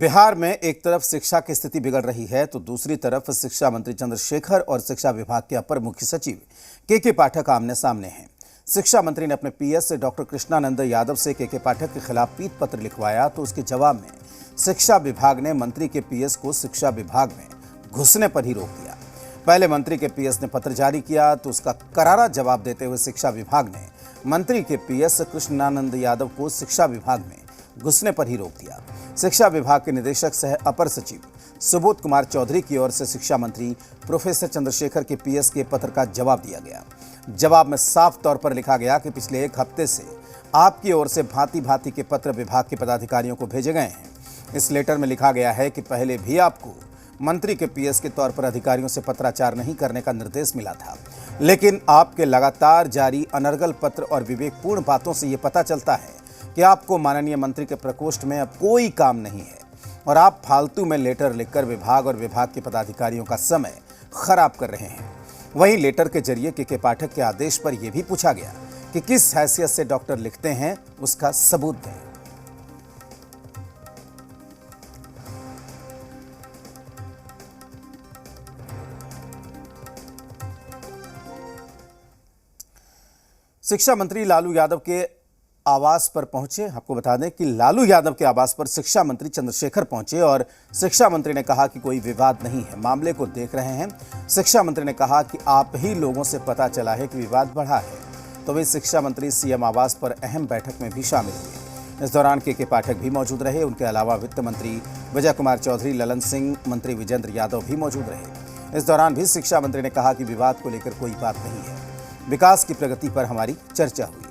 बिहार में एक तरफ शिक्षा की स्थिति बिगड़ रही है तो दूसरी तरफ शिक्षा मंत्री चंद्रशेखर और शिक्षा विभाग के अपर मुख्य सचिव के पाठक आमने सामने हैं। शिक्षा मंत्री ने अपने पीएस से डॉक्टर कृष्णानंद यादव से के पाठक के खिलाफ पीट पत्र लिखवाया तो उसके जवाब में शिक्षा विभाग ने मंत्री के पीएस को शिक्षा विभाग में घुसने पर ही रोक दिया। पहले मंत्री के पीएस ने पत्र जारी किया तो उसका करारा जवाब देते हुए शिक्षा विभाग ने मंत्री के पीएस कृष्णानंद यादव को शिक्षा विभाग में घुसने पर ही रोक दिया। शिक्षा विभाग के निदेशक सह अपर सचिव सुबोध कुमार चौधरी की ओर से शिक्षा मंत्री प्रोफेसर चंद्रशेखर के पीएस के पत्र का जवाब दिया गया। जवाब में साफ तौर पर लिखा गया कि पिछले एक हफ्ते से आपकी ओर से भांति भांति के पत्र विभाग के पदाधिकारियों को भेजे गए हैं। इस लेटर में लिखा गया है कि पहले भी आपको मंत्री के पीएस के तौर पर अधिकारियों से पत्राचार नहीं करने का निर्देश मिला था, लेकिन आपके लगातार जारी अनर्गल पत्र और विवेकपूर्ण बातों से ये पता चलता है कि आपको माननीय मंत्री के प्रकोष्ठ में अब कोई काम नहीं है और आप फालतू में लेटर लिखकर विभाग और विभाग के पदाधिकारियों का समय खराब कर रहे हैं। वहीं लेटर के जरिए के पाठक के आदेश पर यह भी पूछा गया कि किस हैसियत से डॉक्टर लिखते हैं, उसका सबूत दें। शिक्षा मंत्री लालू यादव के आवास पर पहुंचे। आपको बता दें कि लालू यादव के आवास पर शिक्षा मंत्री चंद्रशेखर पहुंचे और शिक्षा मंत्री ने कहा कि कोई विवाद नहीं है, मामले को देख रहे हैं। शिक्षा मंत्री ने कहा कि आप ही लोगों से पता चला है कि विवाद बढ़ा है, तो वे शिक्षा मंत्री सीएम आवास पर अहम बैठक में भी शामिल हुए। इस दौरान के पाठक भी मौजूद रहे। उनके अलावा वित्त मंत्री विजय कुमार चौधरी, ललन सिंह, मंत्री विजेंद्र यादव भी मौजूद रहे। इस दौरान भी शिक्षा मंत्री ने कहा कि विवाद को लेकर कोई बात नहीं है, विकास की प्रगति पर हमारी चर्चा हुई।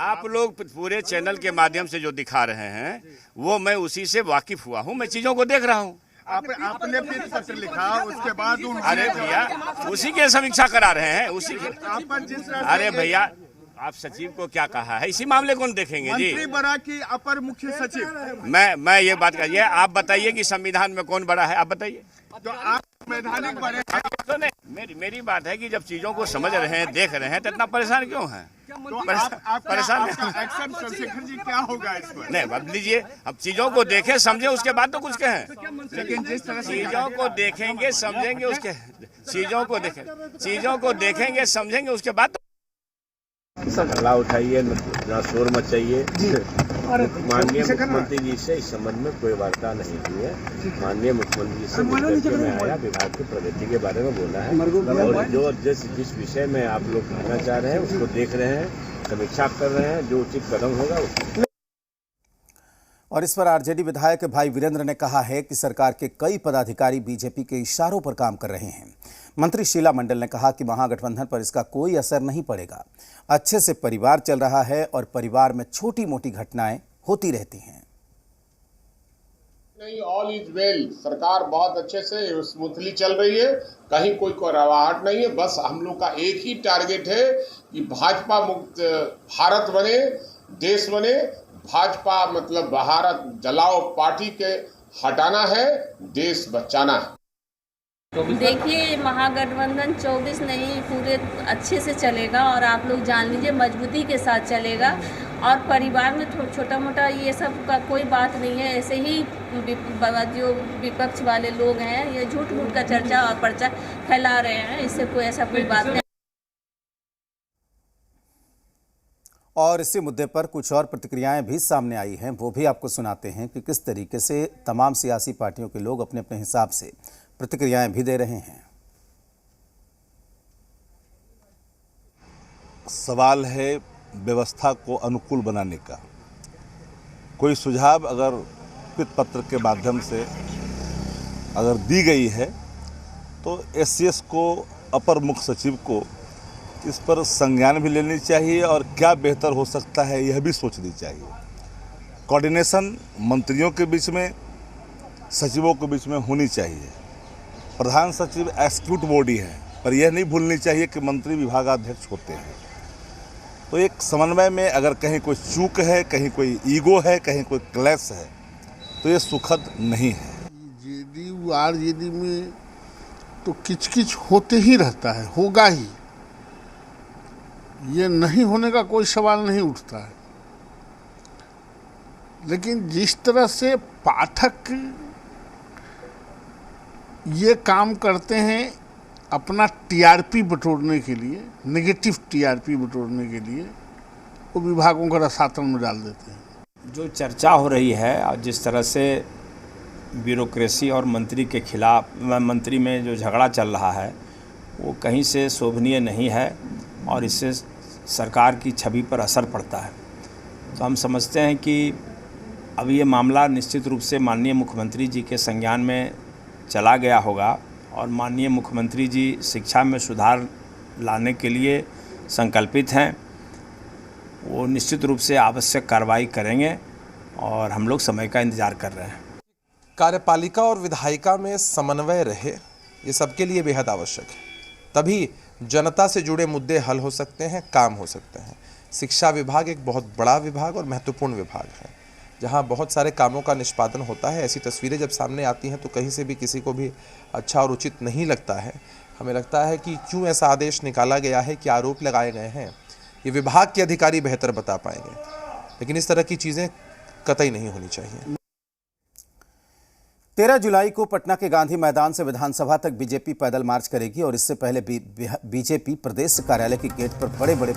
आप लोग पूरे चैनल के माध्यम से जो दिखा रहे हैं वो मैं उसी से वाकिफ हुआ हूं, मैं चीजों को देख रहा हूं। आपने पीट पत्र लिखा, उसके बाद अरे भैया उसी की समीक्षा करा रहे हैं, उसी की। अरे भैया आप सचिव को क्या कहा है, इसी मामले को देखेंगे जी। मंत्री बड़ा की अपर मुख्य सचिव। मैं ये बात करिए, आप बताइए कि संविधान में कौन बड़ा है, आप बताइए। तो आप संवैधानिक बड़े तो नहीं, मेरी बात है कि जब चीजों को समझ रहे हैं, देख रहे हैं, तो इतना परेशान क्यों हैं? परेशान एक्शन चंद्रशेखर जी क्या होगा इस पर? नहीं बदल लीजिए, अब चीजों को देखें समझे उसके बाद तो कुछ कहें। लेकिन जिस तरह से चीजों को देखेंगे समझेंगे उसके चीजों को देखेंगे समझेंगे उसके बाद हल्ला उठाइए, ना शोर मचाइए। माननीय मुख्यमंत्री जी से इस संबंध में कोई वार्ता नहीं हुई है। माननीय मुख्यमंत्री जी से मिलकर मैं आया, विभाग की प्रगति के बारे में बोला है और जो जिस विषय में आप लोग कहना चाह रहे हैं उसको देख रहे हैं, समीक्षा कर रहे हैं, जो उचित कदम होगा उसको। और इस पर आरजेडी विधायक भाई वीरेंद्र ने कहा है कि सरकार के कई पदाधिकारी बीजेपी के इशारों पर काम कर रहे हैं। मंत्री शीला मंडल ने कहा कि महागठबंधन पर इसका कोई असर नहीं पड़ेगा। अच्छे से परिवार चल रहा है और परिवार में छोटी मोटी घटनाएं होती रहती हैं। नहीं, ऑल इज वेल। सरकार बहुत अच्छे से स्मूथली चल रही है, कहीं कोई रवाहट नहीं है। बस हम लोग का एक ही टारगेट है कि भाजपा मुक्त भारत बने, देश बने। भाजपा मतलब भारत जलाओ पार्टी के हटाना है, देश बचाना है। देखिए, महागठबंधन 24 नहीं पूरे अच्छे से चलेगा और आप लोग जान लीजिए मजबूती के साथ चलेगा और परिवार में छोटा मोटा ये सब का कोई बात नहीं है। ऐसे ही जो विपक्ष वाले लोग हैं ये झूठ मूठ का चर्चा और पर्चा फैला रहे हैं, इससे कोई ऐसा कोई बात नहीं। और इसी मुद्दे पर कुछ और प्रतिक्रियाएं भी सामने आई हैं, वो भी आपको सुनाते हैं कि किस तरीके से तमाम सियासी पार्टियों के लोग अपने अपने हिसाब से प्रतिक्रियाएं भी दे रहे हैं। सवाल है व्यवस्था को अनुकूल बनाने का। कोई सुझाव अगर पीट पत्र के माध्यम से अगर दी गई है तो एससीएस को, अपर मुख्य सचिव को इस पर संज्ञान भी लेनी चाहिए और क्या बेहतर हो सकता है यह भी सोचनी चाहिए। कोऑर्डिनेशन मंत्रियों के बीच में, सचिवों के बीच में होनी चाहिए। प्रधान सचिव एग्जीक्यूटिव बॉडी है, पर यह नहीं भूलनी चाहिए कि मंत्री विभागाध्यक्ष होते हैं। तो एक समन्वय में अगर कहीं कोई चूक है, कहीं कोई ईगो है, कहीं कोई क्लैश है, तो ये सुखद नहीं है। जेडीयू आरजेडी में तो किचकिच होते ही रहता है, होगा ही। ये नहीं होने का कोई सवाल नहीं उठता है, लेकिन जिस तरह से पाठक ये काम करते हैं अपना टीआरपी बटोरने के लिए, नेगेटिव टीआरपी बटोरने के लिए, वो विभागों को रसातल में डाल देते हैं। जो चर्चा हो रही है और जिस तरह से ब्यूरोक्रेसी और मंत्री के खिलाफ, मंत्री में जो झगड़ा चल रहा है, वो कहीं से शोभनीय नहीं है और इससे सरकार की छवि पर असर पड़ता है। तो हम समझते हैं कि अब ये मामला निश्चित रूप से माननीय मुख्यमंत्री जी के संज्ञान में चला गया होगा और माननीय मुख्यमंत्री जी शिक्षा में सुधार लाने के लिए संकल्पित हैं। वो निश्चित रूप से आवश्यक कार्रवाई करेंगे और हम लोग समय का इंतज़ार कर रहे हैं। कार्यपालिका और विधायिका में समन्वय रहे, ये सबके लिए बेहद आवश्यक है। तभी जनता से जुड़े मुद्दे हल हो सकते हैं, काम हो सकते हैं। शिक्षा विभाग एक बहुत बड़ा विभाग और महत्वपूर्ण विभाग है, जहां बहुत सारे कामों का निष्पादन होता है। ऐसी तस्वीरें जब सामने आती हैं तो कहीं से भी किसी को भी अच्छा और उचित नहीं लगता है। हमें लगता है कि क्यों ऐसा आदेश निकाला गया है, क्या आरोप लगाए गए हैं, ये विभाग के अधिकारी बेहतर बता पाएंगे, लेकिन इस तरह की चीज़ें कतई नहीं होनी चाहिए। 13 जुलाई को पटना के गांधी मैदान से विधानसभा तक बीजेपी पैदल मार्च करेगी और इससे पहले बीजेपी प्रदेश कार्यालय के गेट पर बड़े बड़े